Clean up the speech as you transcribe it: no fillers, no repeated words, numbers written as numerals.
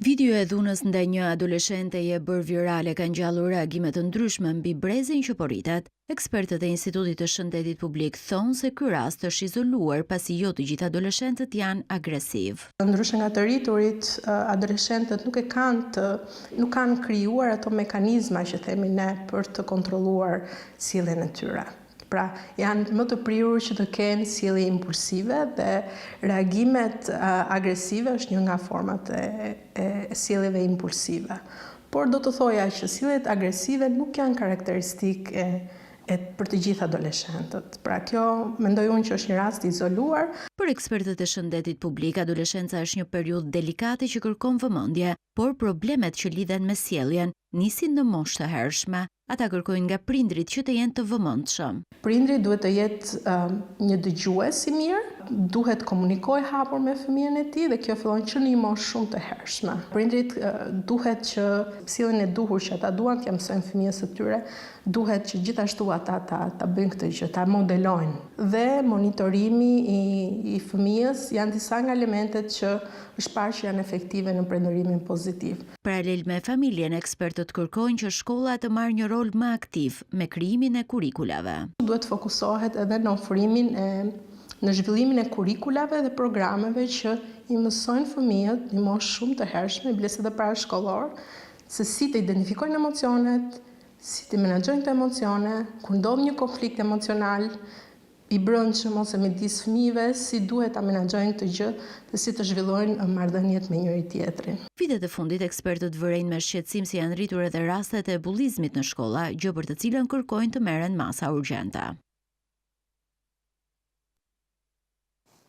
Video e dhunës ndaj një adoleshente e bërë virale ka ngjallur reagime të ndryshme mbi brezin që po rritet. Ekspertët e Institutit të Shëndetit Publik thonë se ky rast është izoluar pasi jo të gjithë adoleshentët janë agresiv. Ndryshe nga të rriturit, adoleshentët nuk kanë krijuar ato mekanizma që themi ne për të kontrolluar sjelljen e tyre. Pra, janë më të prirur që të kenë sjellje impulsive dhe reagimet agresive është një nga format e sjelljeve impulsive. Por do të thoja që sjelljet agresive nuk janë karakteristikë për të gjithë adoleshentët. Pra, kjo mendoj unë që është një rast izoluar. Për ekspertët e shëndetit publik, adoleshenca është një periudhë delikate që kërkon vëmendje, por problemet që lidhen me sjelljen nisin në moshë të hershme. Ata kërkojnë nga prindrit që të jenë të vëmendshëm. Prindri duhet të jetë një dëgjues i mirë, duhet komunikojë hapur me fëmijën e tij dhe kjo fillon që në një moshë shumë të hershme. Prindrit duhet që sjelljen e duhur që ata duan t'ia mësojnë fëmijës së tyre, duhet që gjithashtu ata ta bëjnë këtë gjë, ta modelojnë. Dhe monitorimi i fëmijës janë disa nga elementet që është parë që janë efektive në prindërimin pozitiv. Paralel me familjen, ekspertët kërkojnë që shkolla të marrë një rol më aktiv me krijimin e kurikulave. Duhet fokusohet edhe në ofrimin në zhvillimin e kurikulave dhe programeve që i mësojnë fëmijët në moshë shumë të hershme, biles edhe parashkollor, se si të identifikojnë emocionet, si të menaxhojnë këto emocione, kur ndodh një konflikt emocional i brendshëm ose midis fëmijëve, si duhet ta menaxhojnë këtë gjë dhe si të zhvillojnë marrëdhëniet me njëri tjetrin. Vitet e fundit, ekspertët vërejnë me shqetësim se janë rritur edhe rastet e bullizmit në shkolla, gjë për të cilën kërkojnë të merren masa urgjente.